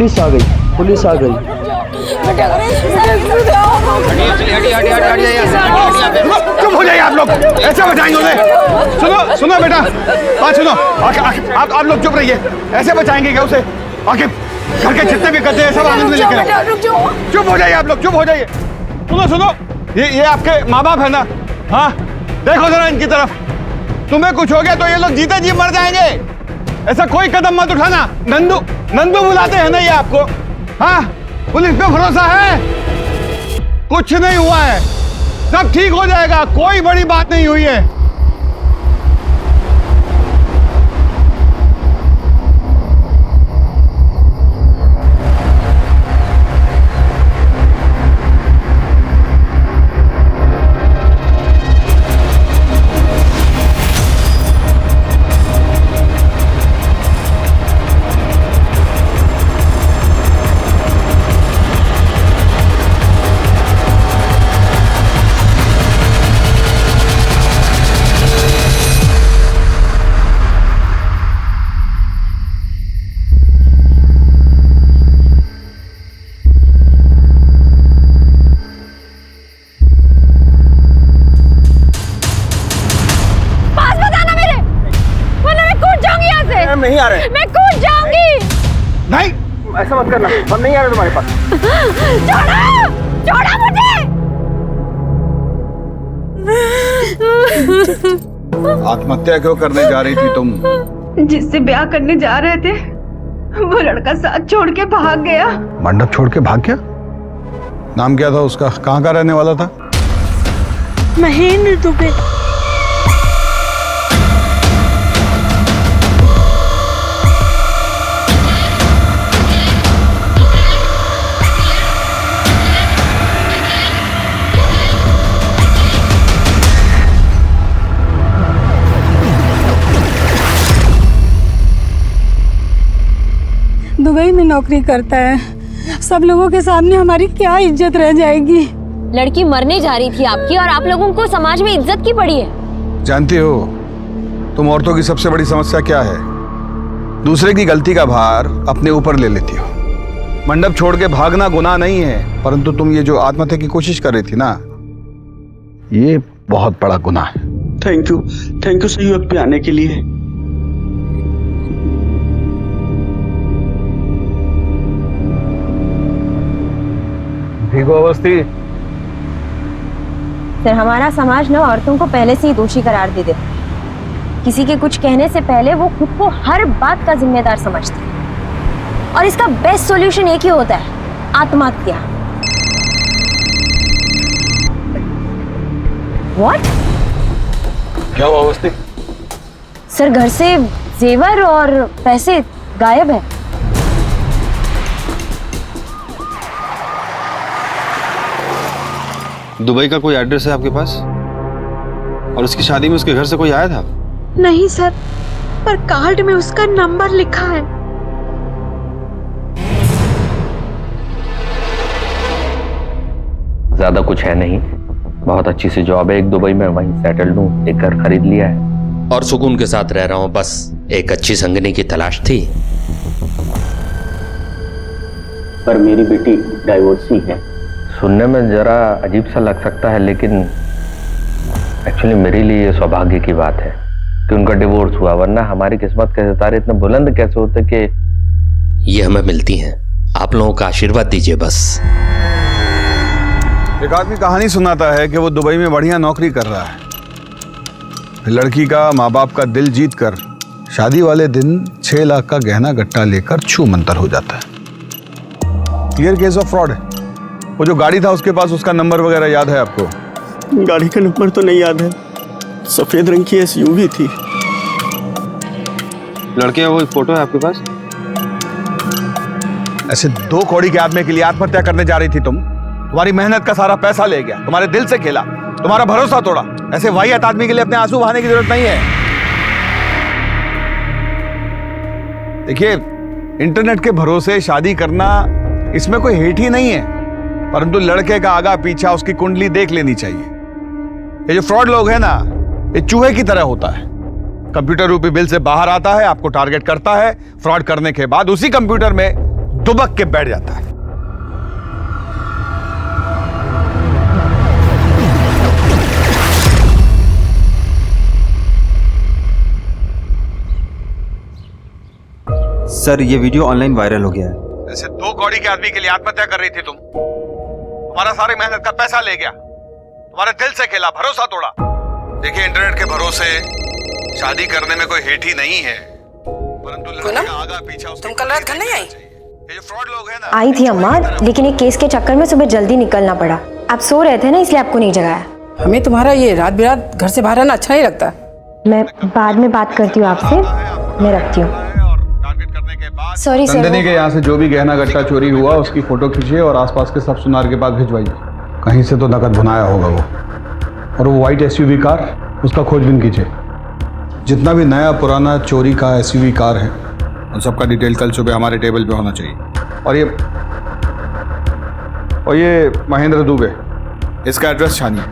Police आ गई, police आ गई। चुप हो जाइए आप लोग, ऐसे बचाएंगे उन्हें? सुनो सुनो बेटा, बात सुनो। आप लोग चुप रहिए, ऐसे बचाएंगे क्या उसे? आखिर घर के जितने भी करते हैं सब आनंद में लेकर। चुप हो जाइए आप लोग, चुप हो जाइए। सुनो सुनो, ये आपके माँ बाप है ना? हाँ, देखो जरा इनकी तरफ। तुम्हें कुछ हो गया तो ये लोग जीते जी मर जाएंगे। ऐसा कोई कदम मत उठाना। नंदू नंदू बुलाते हैं ना ये आपको? हाँ, पुलिस पे भरोसा है? कुछ नहीं हुआ है, सब ठीक हो जाएगा, कोई बड़ी बात नहीं हुई है। नहीं आ रहे। मैं कूद जाऊंगी। नहीं, ऐसा मत करना, हम नहीं आ रहे तुम्हारे पास। छोड़ो, छोड़ो मुझे। आत्महत्या क्यों करने जा रही थी तुम? जिससे ब्याह करने जा रहे थे वो लड़का साथ छोड़ के भाग गया। मंडप छोड़ के भाग गया? नाम क्या था उसका? कहाँ का रहने वाला था? महेंद्र दुबे। दुबई में नौकरी करता है, सब लोगों के सामने हमारी क्या इज्जत रह जाएगी। लड़की मरने जा रही थी आपकी और आप लोगों को समाज में इज्जत की पड़ी है। जानती हो तुम औरतों की सबसे बड़ी समस्या क्या है? दूसरे की गलती का भार अपने ऊपर ले लेती हो। मंडप छोड़ के भागना गुनाह नहीं है, परंतु तुम ये जो आत्महत्या की कोशिश कर रही थी ना, ये बहुत बड़ा गुनाह है। थैंक यू सही वक्त पे आने के लिए। ठीक हो अवस्थी? सर, हमारा समाज ना औरतों को पहले से ही दोषी करार दे देता है। किसी के कुछ कहने से पहले वो खुद को हर बात का जिम्मेदार समझते हैं और इसका बेस्ट सॉल्यूशन एक ही होता है, आत्महत्या। व्हाट? क्या हुआ अवस्थी? सर, घर से जेवर और पैसे गायब है। दुबई का कोई एड्रेस है आपके पास? और उसकी शादी में उसके घर से कोई आया था? नहीं सर, पर कार्ड में उसका नंबर लिखा है। ज्यादा कुछ है नहीं, बहुत अच्छी सी जॉब है, एक दुबई में, वहीं सेटल्ड हूँ, एक घर खरीद लिया है और सुकून के साथ रह रहा हूँ। बस एक अच्छी संगनी की तलाश थी। पर मेरी बेटी डाइवोर्सी है। सुनने में जरा अजीब सा लग सकता है, लेकिन एक्चुअली मेरे लिए ये सौभाग्य की बात है कि उनका डिवोर्स हुआ, वरना हमारी किस्मत के सितारे इतने बुलंद कैसे होते कि ये हमें मिलती हैं। आप लोगों का आशीर्वाद दीजिए बस। एक आदमी कहानी सुनाता है कि वो दुबई में बढ़िया नौकरी कर रहा है, फिर लड़की का माँ बाप का दिल जीत कर शादी वाले दिन 6 लाख का गहना गट्टा लेकर छू मंतर हो जाता है। क्लियर केस ऑफ फ्रॉड है। वो जो गाड़ी था उसके पास, उसका नंबर वगैरह याद है आपको? गाड़ी का नंबर तो नहीं याद है, सफेद रंग की एसयूवी थी। लड़के का कोई फोटो है आपके पास? ऐसे 2 कौड़ी के आदमी के लिए आत्महत्या करने जा रही थी तुम? तुम्हारी मेहनत का सारा पैसा ले गया, तुम्हारे दिल से खेला, तुम्हारा भरोसा तोड़ा। ऐसे वाहियात आदमी के लिए अपने आंसू बहाने की जरूरत नहीं है। देखिए, इंटरनेट के भरोसे शादी करना, इसमें कोई हेट ही नहीं है, परंतु लड़के का आगा पीछा, उसकी कुंडली देख लेनी चाहिए। ये जो फ्रॉड लोग हैं ना, ये चूहे की तरह होता है। कंप्यूटर रूपी बिल से बाहर आता है, आपको टारगेट करता है, फ्रॉड करने के बाद उसी कंप्यूटर में दुबक के बैठ जाता है। सर ये वीडियो ऑनलाइन वायरल हो गया है। ऐसे 2 कौड़ी के आदमी के लिए आत्महत्या कर रही थी तुम। तुम्हारा सारी मेहनत का पैसा ले गया, तुम्हारे दिल से खेला, भरोसा तोड़ा। देखिए इंटरनेट के भरोसे शादी करने में कोई हेठ ही नहीं है, परंतु लड़के का आगा पीछा। तुम कल रात घर नहीं आई? ये जो फ्रॉड लोग हैं ना। आई थी अम्मा, लेकिन एक केस के चक्कर में सुबह जल्दी निकलना पड़ा। आप सो रहे थे ना, इसलिए आपको नहीं जगाया। हमें तुम्हारा ये रात बिरात घर से बाहर आना अच्छा नहीं लगता। मैं बाद में बात करती हूँ आपसे, मैं रखती हूँ। Sorry sir. नंदिनी के यहाँ से जो भी गहना गट्टा चोरी हुआ उसकी फोटो खींचिए और आसपास के सब सुनार के पास भिजवाइए। कहीं से तो नकद भुनाया होगा वो। और वो व्हाइट एसयूवी कार, उसका खोजबीन कीजिए। जितना भी नया पुराना चोरी का एसयूवी कार है उन सबका डिटेल कल सुबह हमारे टेबल पे होना चाहिए। और ये महेंद्र दुबे, इसका एड्रेस छानिए।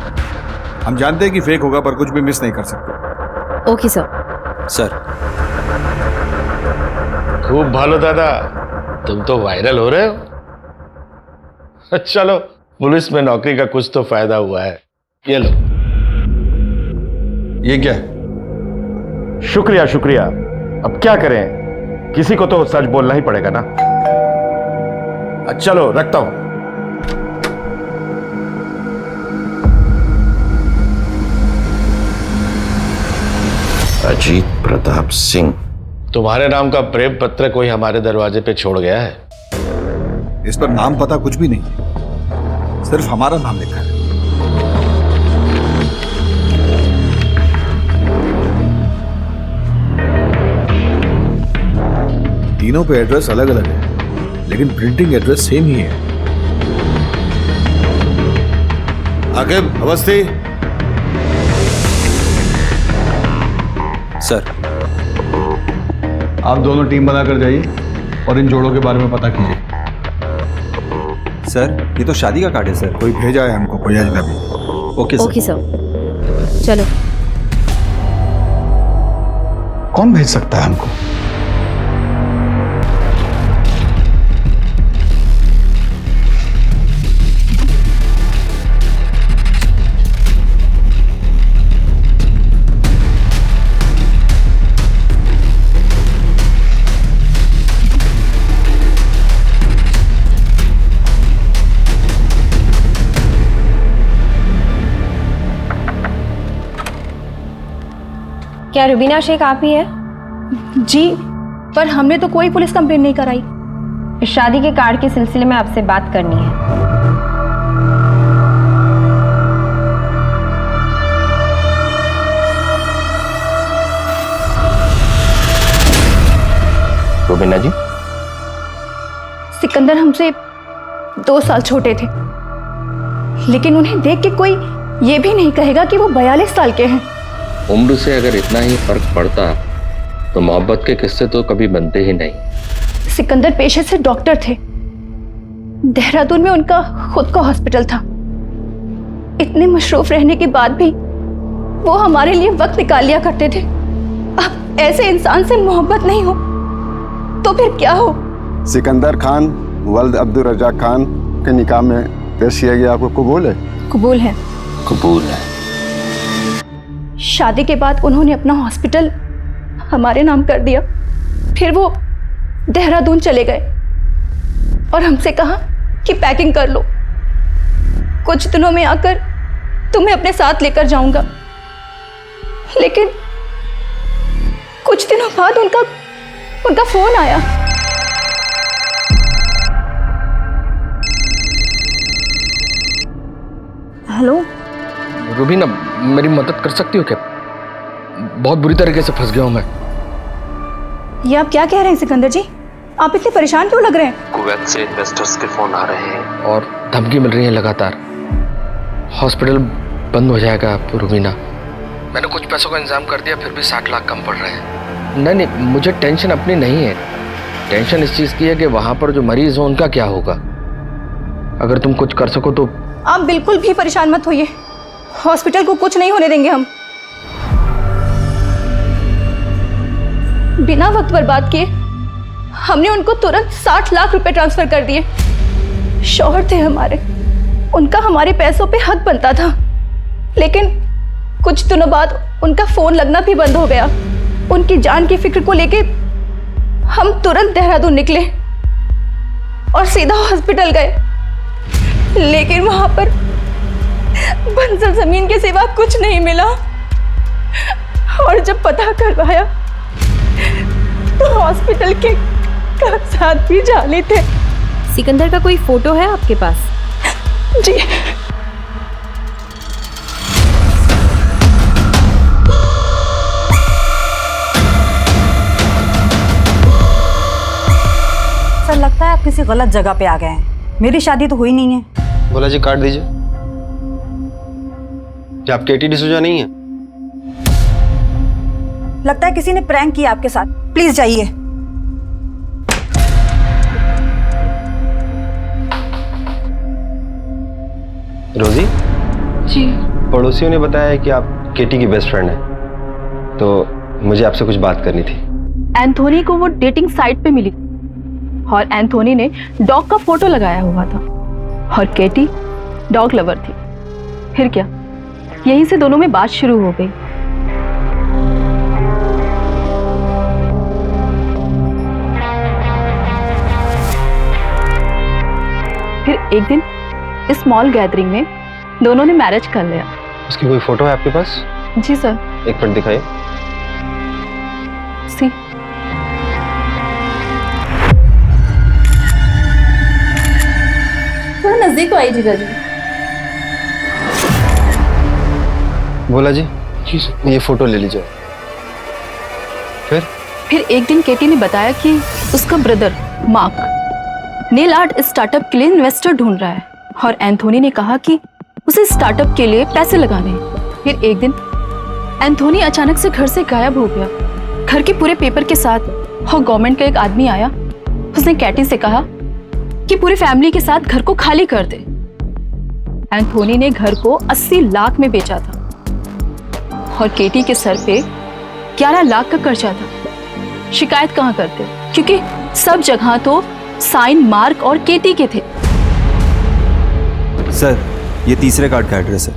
हम जानते हैं कि फेक होगा पर कुछ भी मिस नहीं कर सकते। Okay sir. सर खूब भालो दादा, तुम तो वायरल हो रहे हो। चलो पुलिस में नौकरी का कुछ तो फायदा हुआ है। ये लो। ये क्या है? शुक्रिया शुक्रिया। अब क्या करें, किसी को तो सच बोलना ही पड़ेगा ना। चलो रखता हूं। अजीत प्रताप सिंह, तुम्हारे नाम का प्रेम पत्र कोई हमारे दरवाजे पे छोड़ गया है। इस पर नाम पता कुछ भी नहीं, सिर्फ हमारा नाम लिखा है। तीनों पे एड्रेस अलग अलग है, लेकिन प्रिंटिंग एड्रेस सेम ही है। आकिब, अवस्थी। सर आप दोनों टीम बनाकर जाइए और इन जोड़ों के बारे में पता कीजिए। सर ये तो शादी का कार्ड है सर। कोई भेजा है हमको, कोई अजनबी। Okay sir. ओके सर, चलो। कौन भेज सकता है हमको? क्या रुबीना शेख आप ही है? जी, पर हमने तो कोई पुलिस कंप्लेन नहीं कराई। इस शादी के कार्ड के सिलसिले में आपसे बात करनी है। रुबीना जी, सिकंदर हमसे 2 साल छोटे थे, लेकिन उन्हें देख के कोई ये भी नहीं कहेगा कि वो 42 साल के हैं। उम्र से अगर इतना ही फर्क पड़ता तो मोहब्बत के किस्से तो कभी बनते ही नहीं। सिकंदर पेशे से डॉक्टर थे। देहरादून में उनका खुद का हॉस्पिटल था। इतने मशरूफ रहने के बाद भी वो हमारे लिए वक्त निकाल लिया करते थे। अब ऐसे इंसान से मोहब्बत नहीं हो तो फिर क्या हो? सिकंदर खान वल्द अब्दुल रज़ाक खान के निकाह में पेश किया गया, आपको कबूल है? कबूल है। कबूल है। शादी के बाद उन्होंने अपना हॉस्पिटल हमारे नाम कर दिया। फिर वो देहरादून चले गए और हमसे कहा कि पैकिंग कर लो, कुछ दिनों में आकर तुम्हें अपने साथ लेकर जाऊंगा। लेकिन कुछ दिनों बाद उनका फोन आया। हेलो रुबीना, मेरी मदद कर सकती हो क्या? बहुत बुरी तरीके से फंस गया हूं मैं। ये आप क्या कह रहे हैं सिकंदर जी? आप इतने परेशान क्यों लग रहे हैं? कुवैत से इन्वेस्टर्स के फोन आ रहे हैं और धमकी मिल रही है लगातार। हॉस्पिटल बंद हो जाएगा रुबीना। मैंने कुछ पैसों का इंतजाम कर दिया, फिर भी 60 लाख कम पड़ रहे हैं। नहीं, मुझे टेंशन अपनी नहीं है। टेंशन इस चीज़ की है कि वहाँ पर जो मरीज हो उनका क्या होगा। अगर तुम कुछ कर सको तो। आप बिल्कुल भी परेशान मत होइए, हॉस्पिटल को कुछ नहीं होने देंगे हम। बिना वक्त बर्बाद किए हमने उनको तुरंत 60 लाख रुपए ट्रांसफर कर दिए। शौहर थे हमारे, उनका हमारे पैसों पे हक बनता था, लेकिन कुछ दिनों बाद उनका फोन लगना भी बंद हो गया। उनकी जान की फिक्र को लेके हम तुरंत देहरादून निकले और सीधा हॉस्पिटल गए, लेकिन वहां पर बंजर जमीन के सिवा कुछ नहीं मिला। और जब पता करवाया तो हॉस्पिटल के कागजात भी जाली थे। सिकंदर का कोई फोटो है आपके पास? जी। सर लगता है आप किसी गलत जगह पे आ गए हैं। मेरी शादी तो हुई नहीं है। बोला जी काट दीजिए। क्या आप केटी डिसूजा नहीं है? लगता है किसी ने प्रैंक किया आपके साथ। प्लीज जाइए। रोजी जी। पड़ोसियों ने बताया कि आप केटी की बेस्ट फ्रेंड हैं, तो मुझे आपसे कुछ बात करनी थी। एंथोनी को वो डेटिंग साइट पे मिली और एंथोनी ने डॉग का फोटो लगाया हुआ था और केटी डॉग लवर थी। फिर क्या, यहीं से दोनों में बात शुरू हो गई। फिर एक दिन इस स्मॉल गैदरिंग में दोनों ने मैरिज कर लिया। उसकी कोई फोटो है आपके पास? जी सर। एक मिनट दिखाइए। सी। थोड़ा नजदीक तो आई जीजा जी। बोला जी ये फोटो ले लीजिए। फिर एक दिन केटी ने बताया कि उसका brother mark nail art startup के लिए इन्वेस्टर ढूंढ रहा है और एंथोनी ने कहा कि उसे स्टार्टअप के लिए पैसे लगाने हैं। फिर एक दिन एंथोनी अचानक से घर से गायब हो गया, घर के पूरे पेपर के साथ। और गवर्नमेंट का एक आदमी आया, उसने कैटी से कहा कि पूरी फैमिली के साथ घर को खाली कर दे। एंथोनी ने घर को 80 लाख में बेचा था और केटी के सर पे 11 लाख का कर्जा था। शिकायत कहाँ करते, क्योंकि सब जगह तो साइन मार्क और केटी के थे। सर ये तीसरे कार्ड का एड्रेस है।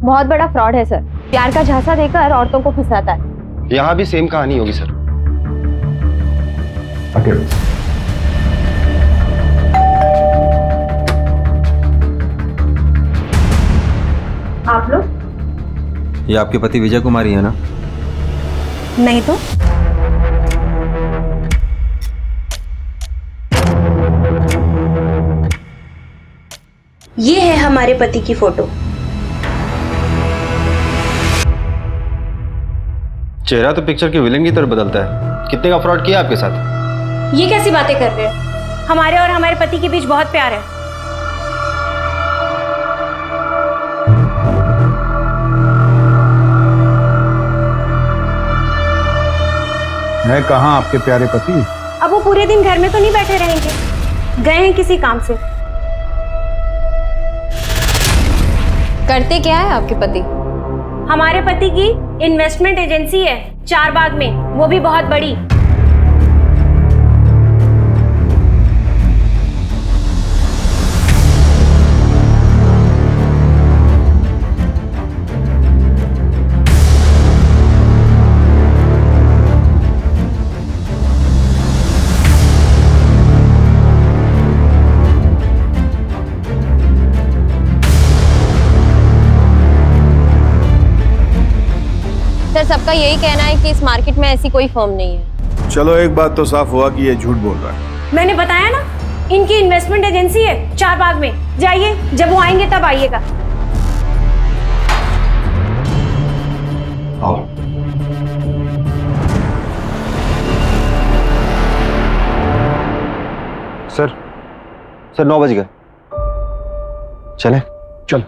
बहुत बड़ा फ्रॉड है सर, प्यार का झांसा देकर औरतों को फंसाता है। यहाँ भी सेम कहानी होगी सर। आप लोग? ये आपके पति विजय कुमारी है ना? नहीं तो ये है हमारे पति की फोटो। चेहरा तो पिक्चर के विलेन की तरह बदलता है। कितने का फ्रॉड किया आपके साथ? ये कैसी बातें कर रहे हैं? हमारे और हमारे पति के बीच बहुत प्यार है। है कहाँ आपके प्यारे पति? अब वो पूरे दिन घर में तो नहीं बैठे रहेंगे, गए हैं किसी काम से। करते क्या है आपके पति? हमारे पति की इन्वेस्टमेंट एजेंसी है चारबाग में, वो भी बहुत बड़ी। सर सबका यही कहना है कि इस मार्केट में ऐसी कोई फर्म नहीं है। चलो एक बात तो साफ हुआ कि ये झूठ बोल रहा है। मैंने बताया ना, इनकी इन्वेस्टमेंट एजेंसी है चारबाग में। जाइए, जब वो आएंगे तब आइएगा। आओ। सर 9 बज गए, चले? चल।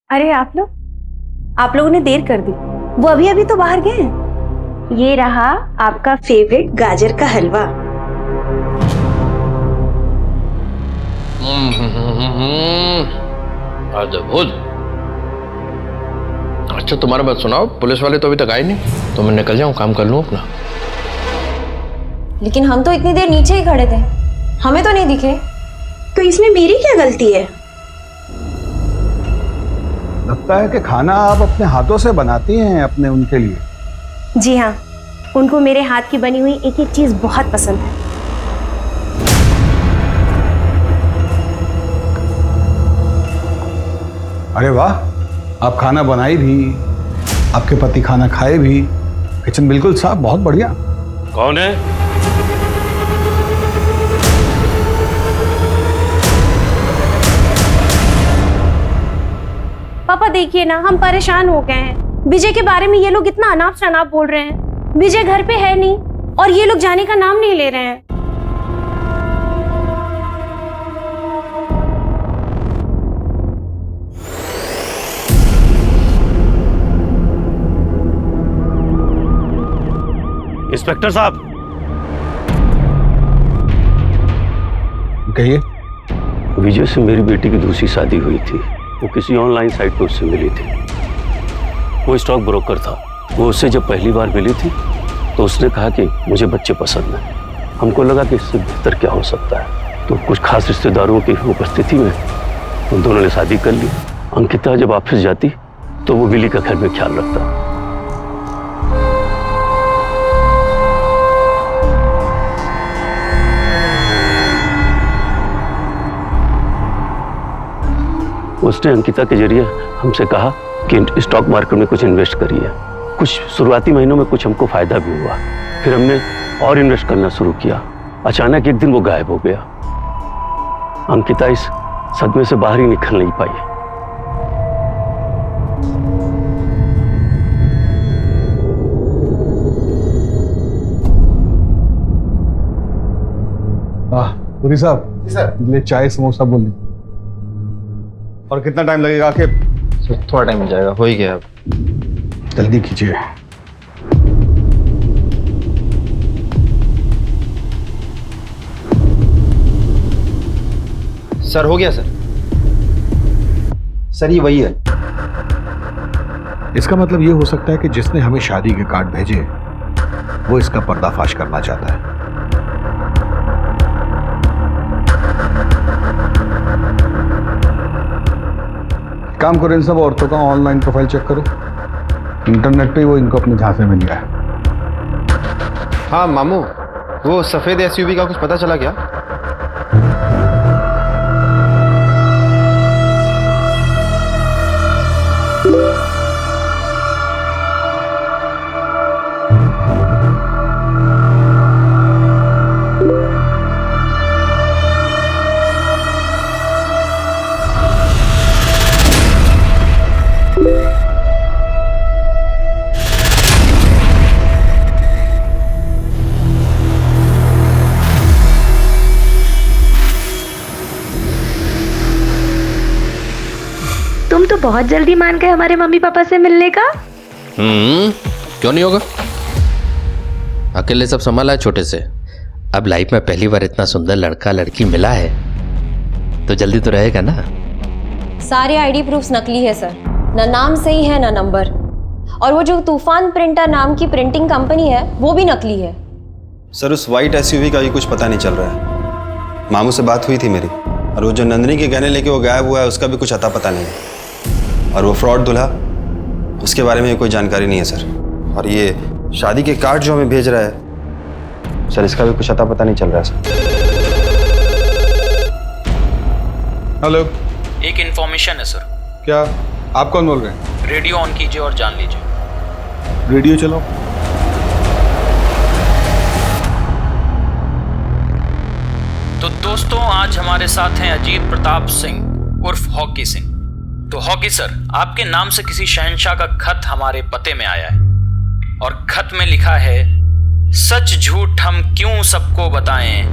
अरे आप लोगों ने देर कर दी। वो अभी अभी तो बाहर गए हैं। ये रहा आपका फेवरेट गाजर का हलवा। अद्भुत। अच्छा तुम्हारा बात सुनाओ, पुलिस वाले तो अभी तक आए नहीं, तो मैं निकल जाऊं, काम कर लूं अपना। लेकिन हम तो इतनी देर नीचे ही खड़े थे, हमें तो नहीं दिखे। तो इसमें मेरी क्या गलती है? लगता है कि खाना आप अपने हाथों से बनाती हैं अपने उनके लिए। जी हाँ, उनको मेरे हाथ की बनी हुई एक एक चीज बहुत पसंद है। अरे वाह, आप खाना बनाई भी, आपके पति खाना खाए भी, किचन बिल्कुल साफ, बहुत बढ़िया। कौन है? पापा देखिए ना, हम परेशान हो गए हैं। विजय के बारे में ये लोग इतना अनाप शनाप बोल रहे हैं। विजय घर पे है नहीं और ये लोग जाने का नाम नहीं ले रहे हैं। इंस्पेक्टर साहब, कहिए। विजय से मेरी बेटी की दूसरी शादी हुई थी। वो किसी ऑनलाइन साइट पर उससे मिली थी। वो स्टॉक ब्रोकर था। वो उससे जब पहली बार मिली थी तो उसने कहा कि मुझे बच्चे पसंद हैं। हमको लगा कि इससे बेहतर क्या हो सकता है, तो कुछ खास रिश्तेदारों की उपस्थिति में उन दोनों ने शादी कर ली। अंकिता जब ऑफिस जाती तो वो विली का घर में ख्याल रखता। उसने अंकिता के जरिए हमसे कहा कि स्टॉक मार्केट में कुछ इन्वेस्ट करिए। कुछ शुरुआती महीनों में कुछ हमको फायदा भी हुआ। फिर हमने और इन्वेस्ट करना शुरू किया। अचानक एक दिन वो गायब हो गया। अंकिता इस सदमे से बाहर ही निकल नहीं पाई। पुरी साहब, सर चाय समोसा बोल दीजिए। और कितना टाइम लगेगा? कि थोड़ा टाइम मिल जाएगा, हो ही गया। जल्दी कीजिए। सर हो गया सर। सर ये वही है। इसका मतलब ये हो सकता है कि जिसने हमें शादी के कार्ड भेजे वो इसका पर्दाफाश करना चाहता है। काम करो, इन सब औरतों का ऑनलाइन प्रोफाइल चेक करो। इंटरनेट पे वो इनको अपने झांसे में लिया है। हाँ मामू, वो सफेद एसयूवी का कुछ पता चला क्या? तुम तो बहुत जल्दी मान गए हमारे मम्मी पापा से मिलने का। क्यों नहीं होगा? अकेले सब संभाला है छोटे से। अब लाइफ में पहली बार इतना सुंदर लड़का लड़की मिला है तो जल्दी तो रहेगा ना। सारे आईडी प्रूफ्स नकली है सर, ना नाम सही है ना नंबर। और वो जो तूफान प्रिंटर नाम की प्रिंटिंग कंपनी है वो भी नकली है। सर उस वाइट एसयूवी का भी कुछ पता नहीं चल रहा है। मामू से बात हुई थी मेरी, और वो जो नंदिनी के गहने लेके वो गायब हुआ है उसका भी कुछ अता पता नहीं है। और वो फ्रॉड दूल्हा, उसके बारे में कोई जानकारी नहीं है सर। और ये शादी के कार्ड जो हमें भेज रहा है सर, इसका भी कुछ अता पता नहीं चल रहा है सर। हेलो, एक इन्फॉर्मेशन है सर। क्या? आप कौन बोल रहे हैं? रेडियो ऑन कीजिए और जान लीजिए। रेडियो चलाओ। तो दोस्तों, आज हमारे साथ हैं अजीत प्रताप सिंह उर्फ हॉकी सिंह। तो हॉकी सर, आपके नाम से किसी शहंशाह का खत हमारे पते में आया है और खत में लिखा है, सच झूठ हम क्यों सबको बताएं,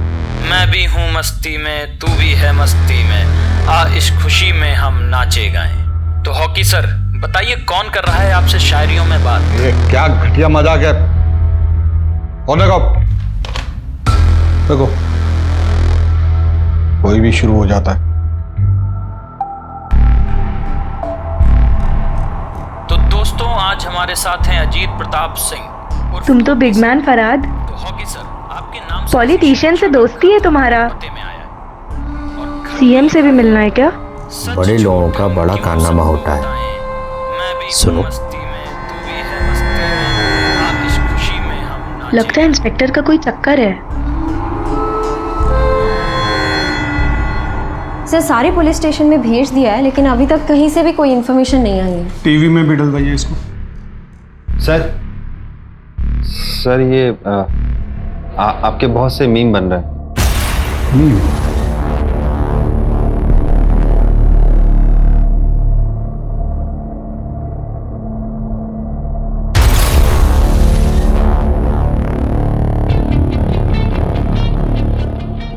मैं भी हूँ मस्ती में तू भी है मस्ती में, आ इस खुशी में हम नाचे गाएं। तो हॉकी सर बताइए, कौन कर रहा है आपसे शायरियों में बात? ये क्या घटिया मजाक है। होने को देखो, कोई भी शुरू हो जाता है। तो दोस्तों, आज हमारे साथ हैं अजीत प्रताप सिंह। तुम तो बिग मैन फराद। तो हॉकी सर, आपके नाम से पॉलिटिशियन से दोस्ती है तुम्हारा? सीएम से भी मिलना है क्या? बड़े लोगों का बड़ा कारनामा होता है। सुनो, लगता है इंस्पेक्टर का कोई चक्कर है। सर सारे पुलिस स्टेशन में भेज दिया है, लेकिन अभी तक कहीं से भी कोई इन्फॉर्मेशन नहीं आई है। टीवी में भी डलवाइए इसको। सर ये आपके बहुत से मीम बन रहे हैं।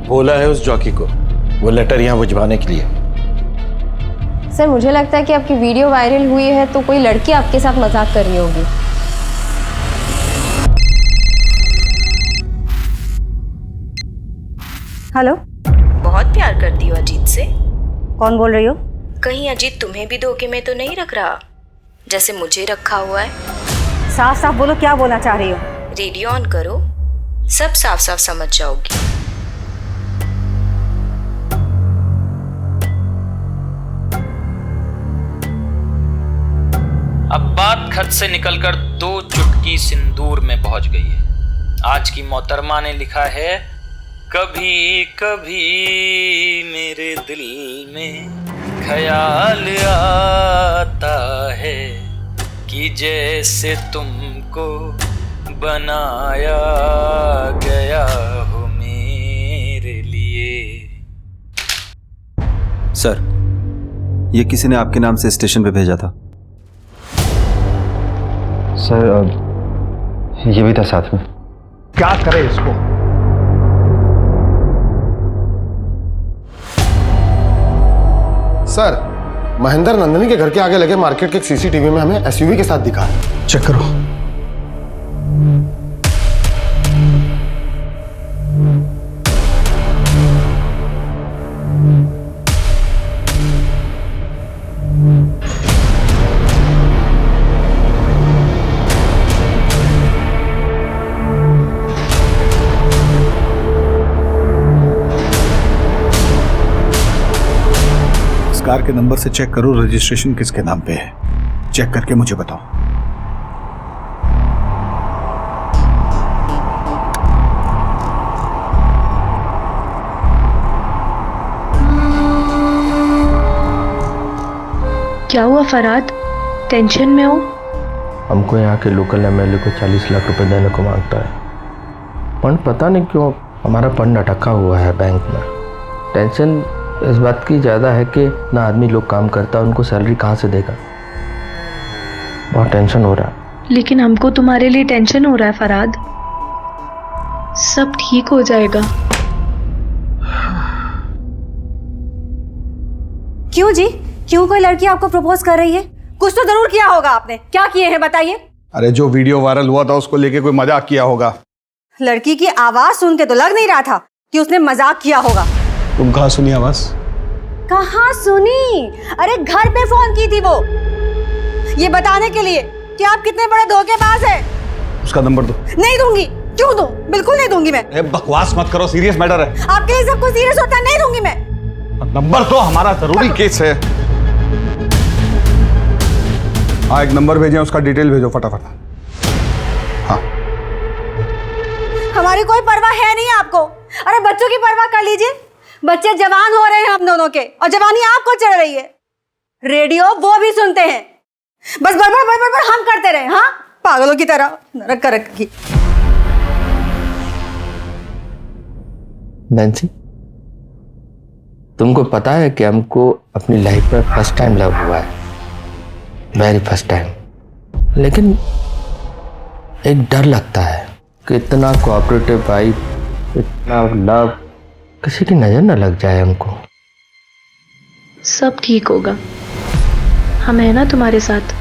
बोला है उस जॉकी को वो लेटर यहाँ भिजवाने के लिए। सर मुझे लगता है कि आपकी वीडियो वायरल हुई है तो कोई लड़की आपके साथ मजाक कर रही होगी। हेलो, बहुत प्यार करती हो अजीत से? कौन बोल रही हो? कहीं अजीत तुम्हें भी धोखे में तो नहीं रख रहा जैसे मुझे रखा हुआ है? साफ साफ बोलो, क्या बोलना चाह रही हो? रेडियो ऑन करो, सब साफ साफ समझ जाओगी। अब बात खत से निकलकर 2 चुटकी सिंदूर में पहुंच गई है। आज की मोहतरमा ने लिखा है, कभी कभी मेरे दिल में ख्याल आता है कि जैसे तुमको बनाया गया हो मेरे लिए। सर, ये किसी ने आपके नाम से स्टेशन पे भेजा था। सर ये भी था साथ में। क्या करे इसको? सर, महेंद्र नंदिनी के घर के आगे लगे मार्केट के एक सीसीटीवी में हमें एसयूवी के साथ दिखा है। चेक करो। कार के नंबर से चेक करो रजिस्ट्रेशन किसके नाम पे है। चेक करके मुझे बताओ। क्या हुआ फराद, टेंशन में हो? हमको यहाँ के लोकल एमएलए को 40 लाख रुपए देने को मांगता है। फंड पता नहीं क्यों हमारा फंड अटका हुआ है बैंक में। टेंशन इस बात की ज़्यादा है कि ना आदमी लोग काम करता है, उनको सैलरी कहाँ से देगा। बहुत टेंशन हो रहा है। लेकिन हमको तुम्हारे लिए टेंशन हो रहा है फराद। सब ठीक हो जाएगा। क्यों जी, क्यों कोई लड़की आपको प्रपोज कर रही है? कुछ तो जरूर किया होगा आपने। क्या किए हैं बताइए? अरे जो वीडियो वायरल हुआ था उसको लेके कोई मजाक किया होगा। लड़की की आवाज सुन के तो लग नहीं रहा था कि उसने मजाक किया होगा। तुम कहाँ सुनी आवाज? कहाँ सुनी? अरे घर पे फोन की थी वो, ये बताने के लिए कि आप कितने बड़े धोखेबाज हैं। उसका नंबर दो। नहीं दूंगी। क्यों दूं? बिल्कुल नहीं दूंगी मैं। बकवास मत करो, सीरियस मैटर है। आपके लिए सब कुछ सीरियस होता है। नहीं दूंगी मैं। नंबर दो, हमारा जरूरी केस है। हाँ, एक नंबर भेजे, उसका डिटेल भेजो फटाफट। हाँ। हमारी कोई परवाह है नहीं आपको। अरे बच्चों की परवाह कर लीजिए। बच्चे जवान हो रहे हैं हम दोनों के, और जवानी आपको चढ़ रही है। रेडियो वो भी सुनते हैं, बस बड़बड़ बड़बड़ बड़ हम करते रहे। हाँ, पागलों की तरह नरक कर रखी। नैन्सी, तुमको पता है कि हमको अपनी लाइफ में फर्स्ट टाइम लव हुआ है, वेरी फर्स्ट टाइम। लेकिन एक डर लगता है कि इतना कोऑपरेटिव वाइफ, इतना लव, किसी की नजर न लग जाए हमको। सब ठीक होगा, हम है ना तुम्हारे साथ।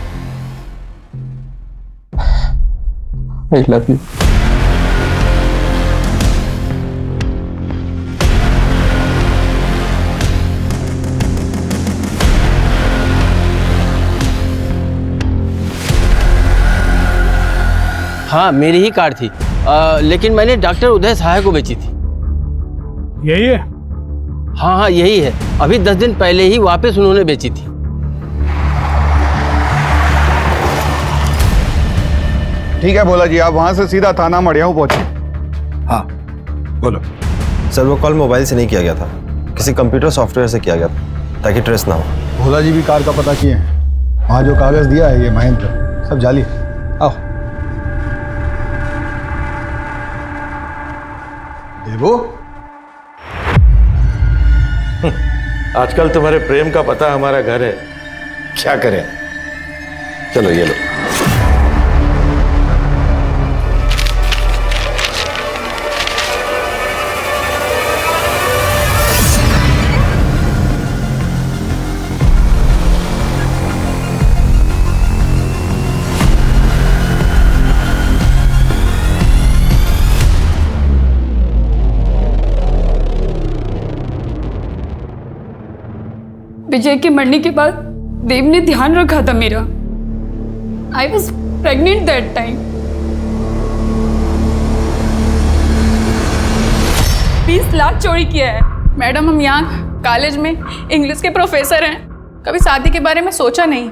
I love you. हाँ मेरी ही कार थी, लेकिन मैंने डॉक्टर उदय सहाय को बेची थी। यही है? हाँ हाँ यही है, अभी 10 दिन पहले ही वापस उन्होंने बेची थी। ठीक है भोला जी, आप वहां से सीधा थाना मड़ियाऊ पहुंचे। हाँ बोलो। सर वो कॉल मोबाइल से नहीं किया गया था, किसी कंप्यूटर सॉफ्टवेयर से किया गया था ताकि ट्रेस ना हो। भोला जी भी कार का पता किए हैं, वहाँ जो कागज दिया है ये महेंद्र सब जाली। आओ देवो। आजकल तुम्हारे प्रेम का पता हमारा घर है, क्या करें। चलो ये लो। विजय के मरने के बाद देव ने ध्यान रखा था मेरा। I was pregnant that time. 20 lakh चोरी किया है। मैडम हम यहाँ कॉलेज में इंग्लिश के प्रोफेसर हैं, कभी शादी के बारे में सोचा नहीं,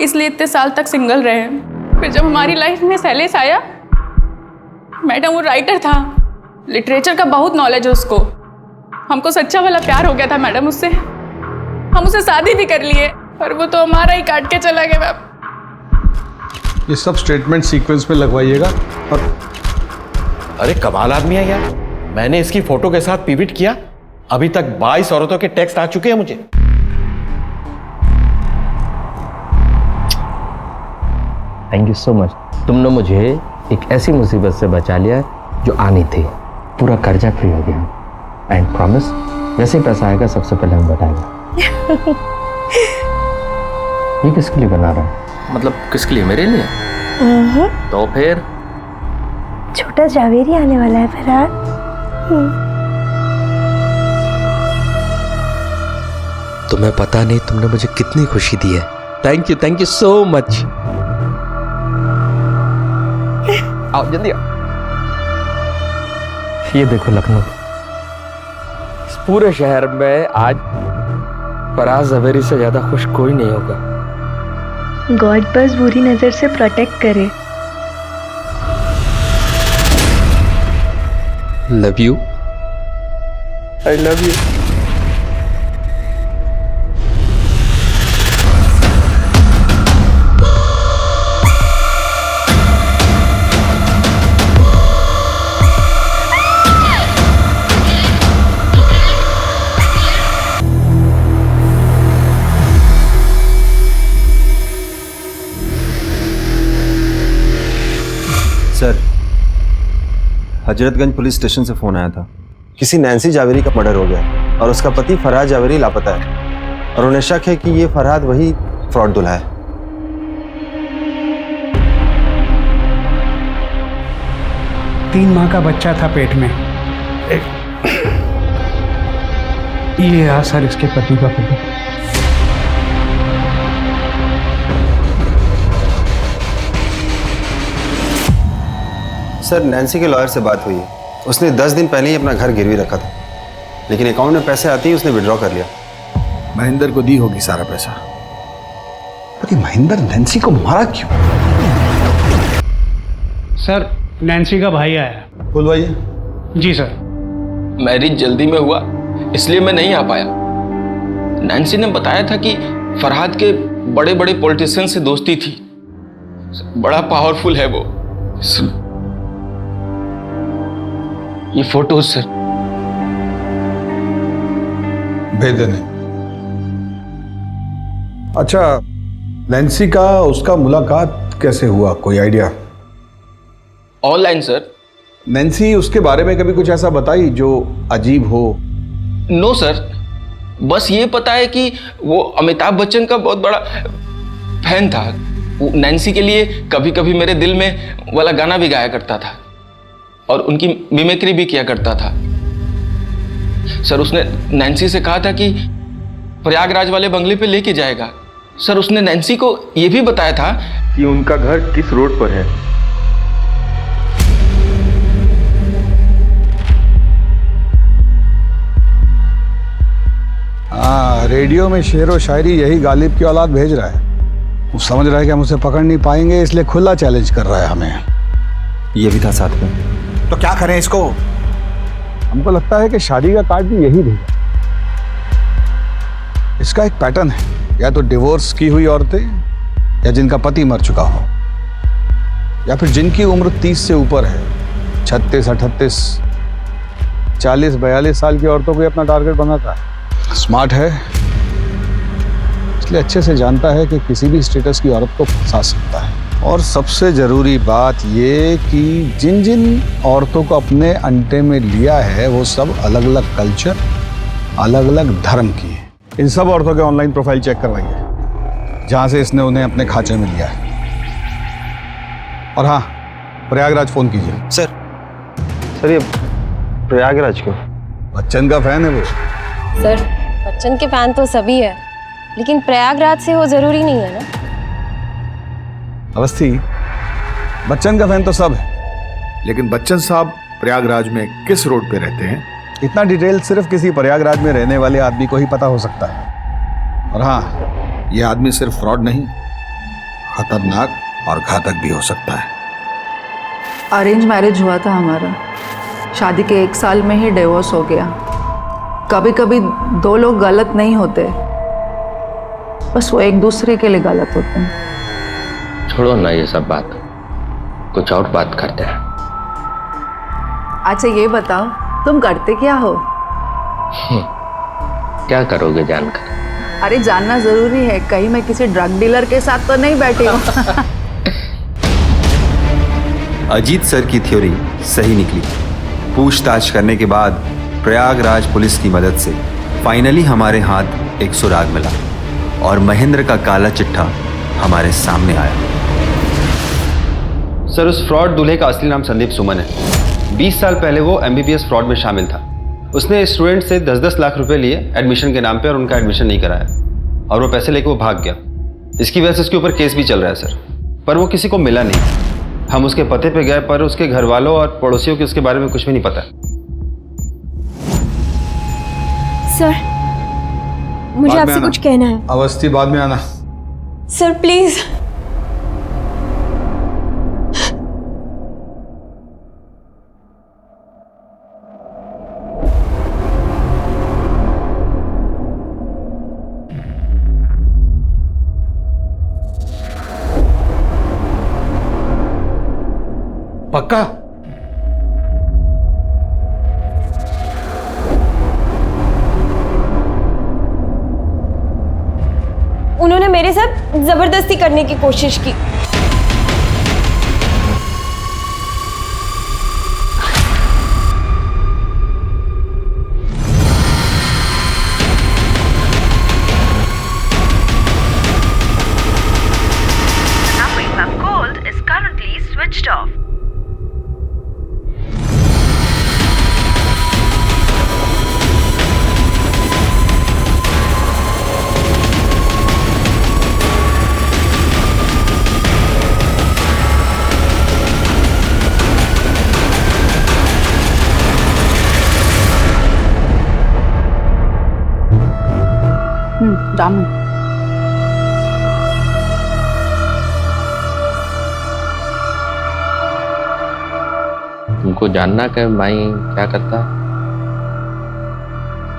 इसलिए इतने साल तक सिंगल रहे हैं। फिर जब हमारी लाइफ में शैलेश आया, मैडम वो राइटर था, लिटरेचर का बहुत नॉलेज है उसको, हमको सच्चा वाला प्यार हो गया था मैडम उससे, हम उसे शादी भी कर लिए, पर वो तो हमारा ही काट के चला गया। मैम ये सब स्टेटमेंट सीक्वेंस में लगवाइएगा। और अरे कमाल आदमी है यार, मैंने इसकी फोटो के साथ पीविट किया, अभी तक 22 औरतों के टेक्स्ट आ चुके हैं मुझे। Thank you so much. तुमने मुझे एक ऐसी मुसीबत से बचा लिया जो आनी थी। पूरा कर्जा फ्री हो गया। एंड प्रॉमिस, जैसे पैसा आएगा सबसे पहले हम बताएंगे। ये किसके लिए बना रहा है? मतलब किसके लिए? मेरे लिए? तो फिर छोटा जावेरी आने वाला है फरहाद। तुम्हें पता नहीं तुमने मुझे कितनी खुशी दी है। Thank you so much. आओ जल्दी आओ। ये देखो लखनऊ, इस पूरे शहर में आज फराज जवेरी से ज्यादा खुश कोई नहीं होगा। गॉड बस बुरी नजर से प्रोटेक्ट करे। Love you. I love you. Sir, Hazratganj police station से फोन आया था, किसी नैन्सी जावेरी का मर्डर हो गया और उसका पति फरहाद जावेरी लापता है और उन्हें शक है कि ये फरहाद वही फ्रॉड दूल्हा है। तीन माह का बच्चा था पेट में। ये रहा सर इसके पति का फोटो। सर, नैन्सी के लॉयर से बात हुई है, उसने 10 दिन पहले ही अपना घर गिरवी रखा था, लेकिन अकाउंट में पैसे आते ही उसने विड्रॉ कर लिया। महेंद्र को दी होगी सारा पैसा। पर महेंद्र नैन्सी को मारा क्यों? सर, नैन्सी का भाई आया। बोल भाई। जी सर। मैरिज जल्दी में हुआ इसलिए मैं नहीं आ पाया। नैन्सी ने बताया था कि फरहाद के बड़े बड़े पॉलिटिशियन से दोस्ती थी, बड़ा पावरफुल है वो। ये फोटोज सर। भेज देने। अच्छा, नैन्सी का उसका मुलाकात कैसे हुआ, कोई आइडिया? Online sir. नैन्सी उसके बारे में कभी कुछ ऐसा बताई जो अजीब हो? नो सर, बस ये पता है कि वो अमिताभ बच्चन का बहुत बड़ा फैन था। वो नैन्सी के लिए कभी कभी मेरे दिल में वाला गाना भी गाया करता था और उनकी मिमिक्री भी किया करता था। सर, उसने नैन्सी से कहा था कि प्रयागराज वाले बंगले पे लेके जाएगा। सर, उसने नैन्सी को यह भी बताया था कि उनका घर किस रोड पर है। रेडियो में शेर व शायरी यही गालिब की औलाद भेज रहा है। वो समझ रहा है कि हम उसे पकड़ नहीं पाएंगे, इसलिए खुला चैलेंज कर रहा है हमें। ये भी था साथ में। तो क्या करें इसको? हमको लगता है कि शादी का कार्ड भी यही भेजा। इसका एक पैटर्न है, या तो डिवोर्स की हुई औरतें, या जिनका पति मर चुका हो, या फिर जिनकी उम्र 30 से ऊपर है। 36, 38, 40, 42 साल की औरतों को अपना टारगेट बनाता है। स्मार्ट है, इसलिए अच्छे से जानता है कि किसी भी स्टेटस की औरत को फंसा सकता है। और सबसे जरूरी बात ये कि जिन जिन औरतों को अपने अंटे में लिया है वो सब अलग अलग कल्चर, अलग अलग धर्म की है। इन सब औरतों के ऑनलाइन प्रोफाइल चेक करवाइए जहां से इसने उन्हें अपने खांचे में लिया है। और हाँ, प्रयागराज फोन कीजिए। सर ये प्रयागराज क्यों? बच्चन का फैन है वो। सर, बच्चन के फैन तो सभी है, लेकिन प्रयागराज से वो जरूरी नहीं है ना। अवस्थी, बच्चन का फैन तो सब है, लेकिन बच्चन साहब प्रयागराज में किस रोड पे रहते हैं, इतना डिटेल सिर्फ किसी प्रयागराज में रहने वाले आदमी को ही पता हो सकता है। और हाँ, ये आदमी सिर्फ फ्रॉड नहीं, खतरनाक और घातक भी हो सकता है। अरेंज मैरिज हुआ था हमारा, शादी के 1 साल में ही डिवोर्स हो गया। कभी कभी 2 लोग गलत नहीं होते, बस वो एक दूसरे के लिए गलत होते हैं। छोड़ो ना ये सब बात, कुछ और बात करते हैं। अच्छा ये बताओ, तुम करते क्या हो? क्या करोगे जानकर? अरे जानना जरूरी है, कहीं मैं किसी ड्रग डीलर के साथ तो नहीं बैठी हूँ। अजीत सर की थ्योरी सही निकली। पूछताछ करने के बाद प्रयागराज पुलिस की मदद से फाइनली हमारे हाथ एक सुराग मिला और महेंद्र का काला चिट्ठा हमारे सामने आया। सर, उस फ्रॉड दूल्हे का असली नाम संदीप सुमन है। 20 साल पहले वो MBBS फ्रॉड में शामिल था। उसने स्टूडेंट से 10-10 लाख रुपए लिए एडमिशन के नाम पे और उनका एडमिशन नहीं कराया और वो पैसे लेके वो भाग गया। इसकी वजह से उसके ऊपर केस भी चल रहा है सर, पर वो किसी को मिला नहीं। हम उसके पते पे गए पर उसके घर वालों और पड़ोसियों को उसके बारे में कुछ भी नहीं पता। सर, मुझे आपसे कुछ कहना है। अवस्थी, बाद में आना। Sir please. पक्का? उन्होंने मेरे साथ जबरदस्ती करने की कोशिश की। जामू। तुमको जानना कि माई क्या करता है?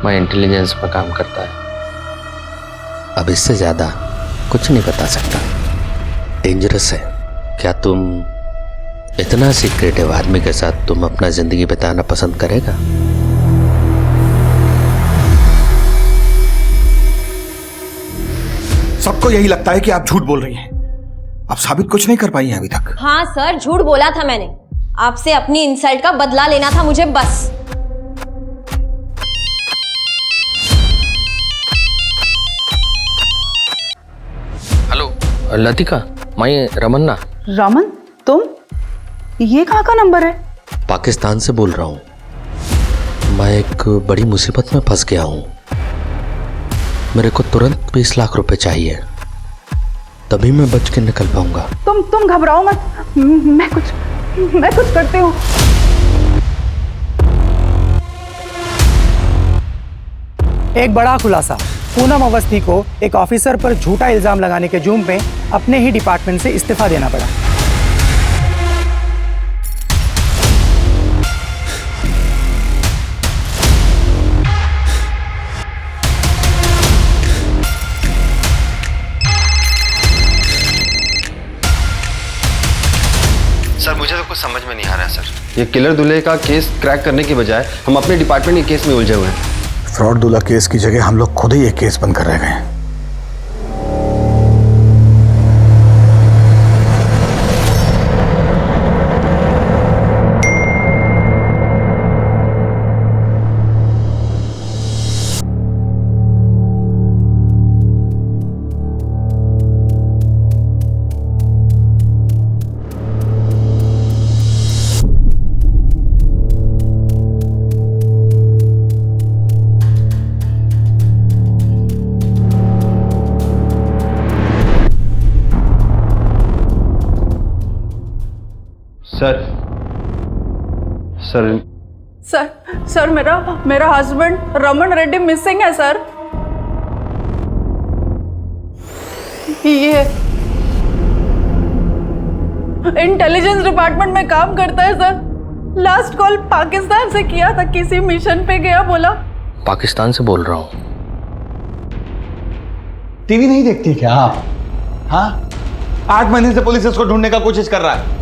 माई इंटेलिजेंस में काम करता है। अब इससे ज्यादा कुछ नहीं बता सकता, डेंजरस है। क्या तुम इतना सीक्रेटिव आदमी के साथ तुम अपना जिंदगी बिताना पसंद करेगा? सबको यही लगता है कि आप झूठ बोल रही हैं। आप साबित कुछ नहीं कर पाई हैं अभी तक। हाँ सर, झूठ बोला था मैंने। आपसे अपनी इंसल्ट का बदला लेना था मुझे, बस। हेलो लतिका, मैं रमन्ना। रमन, तुम? ये कहाँ का नंबर है? पाकिस्तान से बोल रहा हूँ। मैं एक बड़ी मुसीबत में फंस गया हूँ। मेरे को तुरंत 20 लाख रुपए चाहिए, तभी मैं बच के निकल पाऊंगा। तुम घबराओ मत, मैं कुछ करती हूँ। एक बड़ा खुलासा, पूनम अवस्थी को एक ऑफिसर पर झूठा इल्जाम लगाने के जुर्म में अपने ही डिपार्टमेंट से इस्तीफा देना पड़ा। सर मुझे तो कुछ समझ में नहीं आ रहा है सर। ये किलर दूल्हे का केस क्रैक करने की बजाय हम अपने डिपार्टमेंट के केस में उलझे हुए हैं। फ्रॉड दूल्हा केस की जगह हम लोग खुद ही एक केस बंद कर रह गए हैं। सर सर सर सर मेरा हस्बैंड रमन रेड्डी मिसिंग है सर। ये इंटेलिजेंस डिपार्टमेंट में काम करता है सर। लास्ट कॉल पाकिस्तान से किया था, किसी मिशन पे गया बोला। पाकिस्तान से बोल रहा हूँ। टीवी नहीं देखती क्या आप? हाँ, 8 महीने से पुलिस इसको ढूंढने का कोशिश कर रहा है।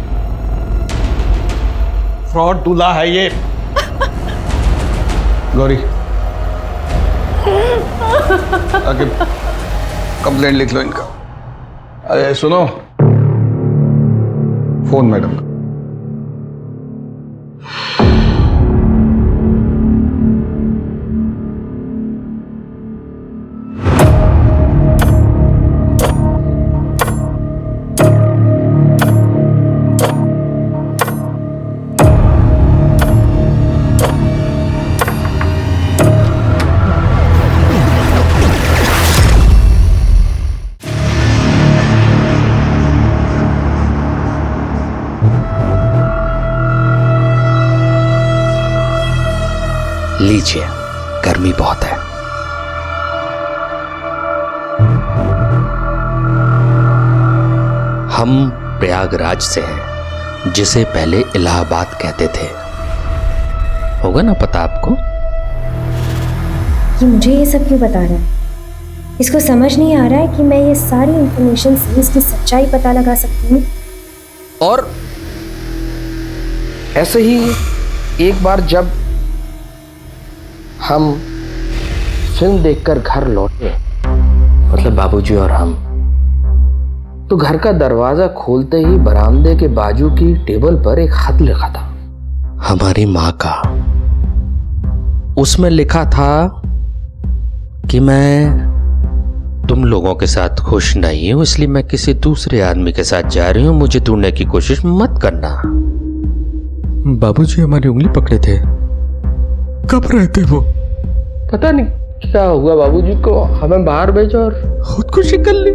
फ्रॉड दूल्हा है ये। गौरी आगे कंप्लेंट लिख लो इनका। अरे सुनो, फोन मैडम का। लीजिए, गर्मी बहुत है। हम प्रयागराज से हैं, जिसे पहले इलाहाबाद कहते थे। होगा ना पता आपको? ये मुझे ये सब क्यों बता रहा है? इसको समझ नहीं आ रहा है कि मैं ये सारी इंफॉर्मेशन से इसकी सच्चाई पता लगा सकती हूँ। और ऐसे ही एक बार जब हम फिल्म देखकर घर लौटे, मतलब बाबूजी और हम, तो घर का दरवाजा खोलते ही बरामदे के बाजू की टेबल पर एक खत लिखा था, हमारी माँ का। उसमें लिखा था कि मैं तुम लोगों के साथ खुश नहीं हूं, इसलिए मैं किसी दूसरे आदमी के साथ जा रही हूं, मुझे ढूंढने की कोशिश मत करना। बाबूजी हमारी उंगली पकड़े थे। कब रहते वो? पता नहीं क्या हुआ, बाबूजी को हमें बाहर भेजा और खुदकुशी कर ली।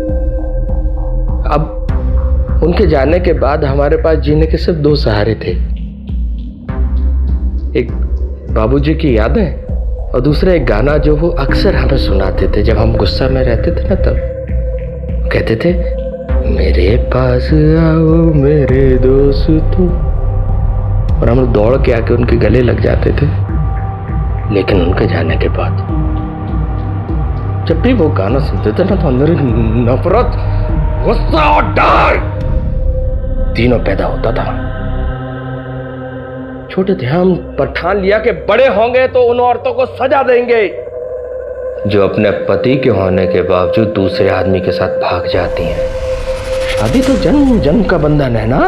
अब उनके जाने के बाद हमारे पास जीने के सिर्फ 2 सहारे थे। एक बाबूजी की यादें और दूसरा एक गाना जो वो अक्सर हमें सुनाते थे जब हम गुस्सा में रहते थे ना। तब कहते थे, मेरे पास आओ मेरे दोस्तों, और हम दौड़ के आके उनके गले लग जाते थे। लेकिन उनके जाने के बाद जब भी वो गाना सुनते थे ना, तो अंदर नफरत, गुस्सा और डर तीनों पैदा होता था। छोटे थे हम, पर ठान लिया कि बड़े होंगे तो उन औरतों को सजा देंगे जो अपने पति के होने के बावजूद दूसरे आदमी के साथ भाग जाती हैं। शादी तो जन्म जन्म का बंधन है ना।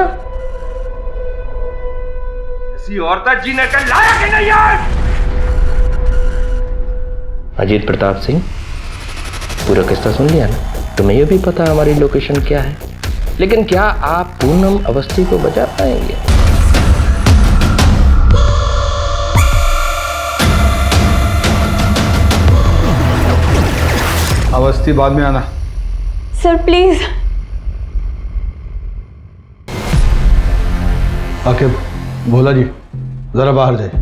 ऐसी औरत जीने के लायक ही नहीं है। अजीत प्रताप सिंह, पूरा किस्सा सुन लिया ना? तुम्हें यह भी पता हमारी लोकेशन क्या है, लेकिन क्या आप पूनम अवस्थी को बचा पाएंगे? अवस्थी बाद में आना। Sir please. आके भोला जी जरा बाहर जाए।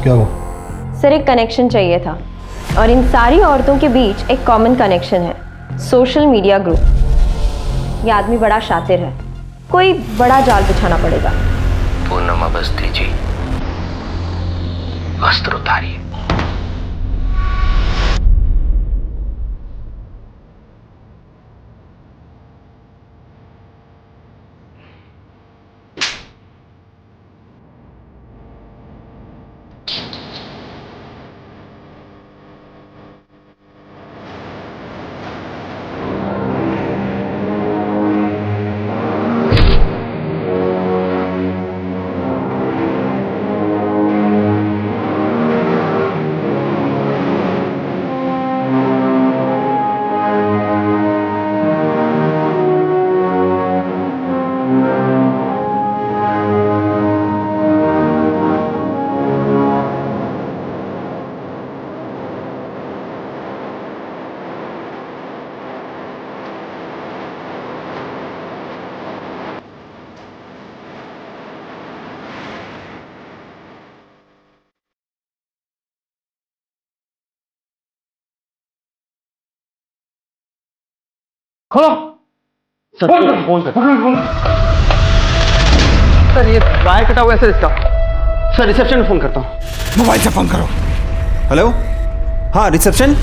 क्या हुआ? सर एक कनेक्शन चाहिए था और इन सारी औरतों के बीच एक कॉमन कनेक्शन है, सोशल मीडिया ग्रुप। ये आदमी बड़ा शातिर है, कोई बड़ा जाल बिछाना पड़ेगा। पूनम अवस्थी जी, वस्त्र उतारिए। खोलो सर, फोन सर, ये वायर कटा हुआ है सर इसका। सर रिसेप्शन में फोन करता हूँ। मोबाइल से फोन करो। हेलो, हाँ रिसेप्शन।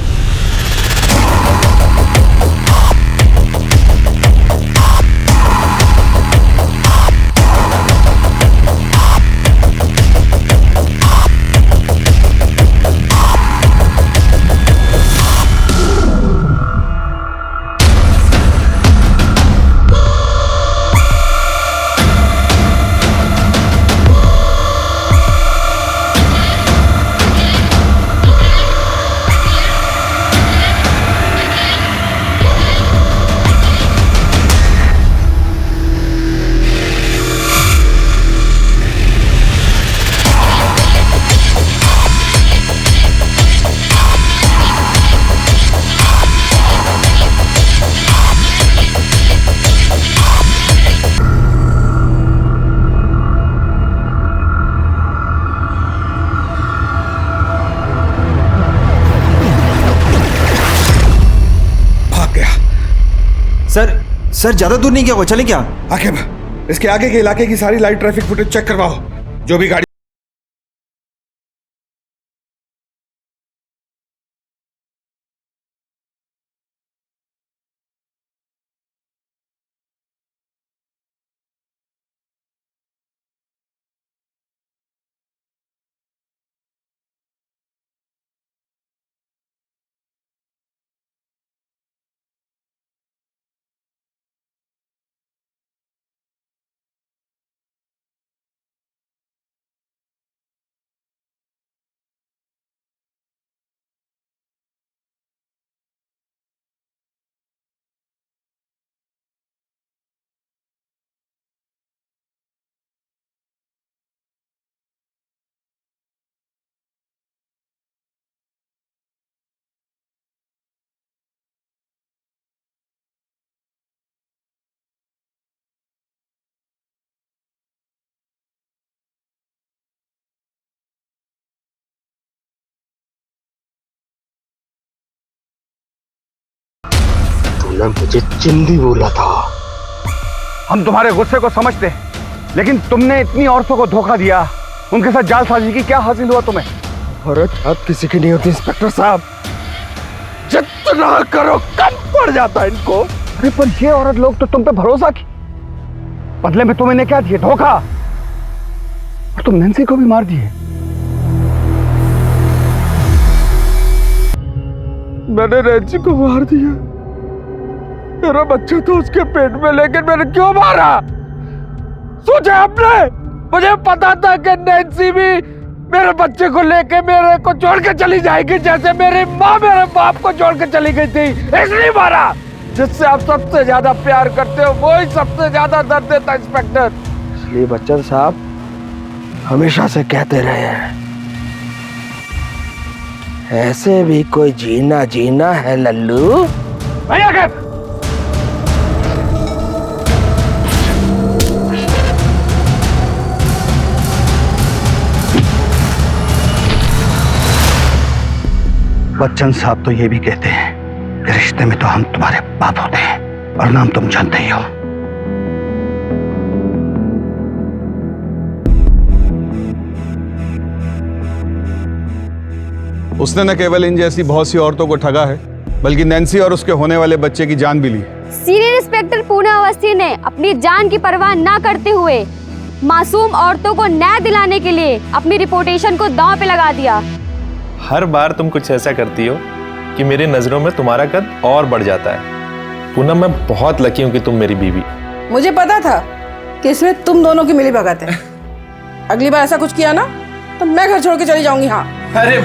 सर ज्यादा दूर नहीं गया वो, चले क्या? आकिब, इसके आगे के इलाके की सारी लाइव ट्रैफिक फुटेज चेक करवाओ। जो भी गाड़ी मुझे चिंदी बोला था। हम तुम्हारे गुस्से को समझते, लेकिन तुमने इतनी औरतों को धोखा दिया, उनके साथ जालसाजी की, क्या हासिल हुआ तुम्हें? औरत हाथ किसी की नहीं होती इंस्पेक्टर साहब, जितना करो कम पड़ जाता है इनको। अरे पर ये औरत लोग तो तुम पे भरोसा की, बदले में तुम इन्हें क्या दिए? धोखा। और तुम नैन्सी को भी मार दिए। मैंने नैन्सी को मार दिया, मेरा बच्चा तो उसके पेट में, लेकिन मैंने क्यों मारा? सोचा आपने? मुझे पता था कि नैन्सी भी मेरे बच्चे को लेके मेरे को छोड़ के चली जाएगी, जैसे मेरी माँ मेरे बाप को छोड़ के चली गई थी, इसलिए मारा। जिससे आप सबसे ज्यादा प्यार करते हो वही सबसे ज्यादा दर्द देता है इंस्पेक्टर। इसलिए बच्चन साहब हमेशा से कहते रहे हैं, ऐसे भी कोई जीना जीना है लल्लू। भैया के बच्चन साहब तो ये भी कहते हैं कि रिश्ते में तो हम तुम्हारे बाप होते हैं और नाम तुम जानते ही हो। उसने न केवल इन जैसी बहुत सी औरतों को ठगा है, बल्कि नैन्सी और उसके होने वाले बच्चे की जान भी ली। सीनियर इंस्पेक्टर पूना अवस्थी ने अपनी जान की परवाह ना करते हुए मासूम औरतों को न्याय दिलाने के लिए अपनी रिपुटेशन को दांव पे लगा दिया। हर बार तुम कुछ ऐसा करती हो कि मेरी नजरों में तुम्हारा कद और बढ़ जाता है। पूनम, मैं बहुत लकी हूँ कि तुम मेरी बीवी। मुझे पता था कि इसमें तुम दोनों की मिली भगत है। अगली बार ऐसा कुछ किया ना तो मैं घर छोड़ के चली जाऊंगी। हाँ। अरे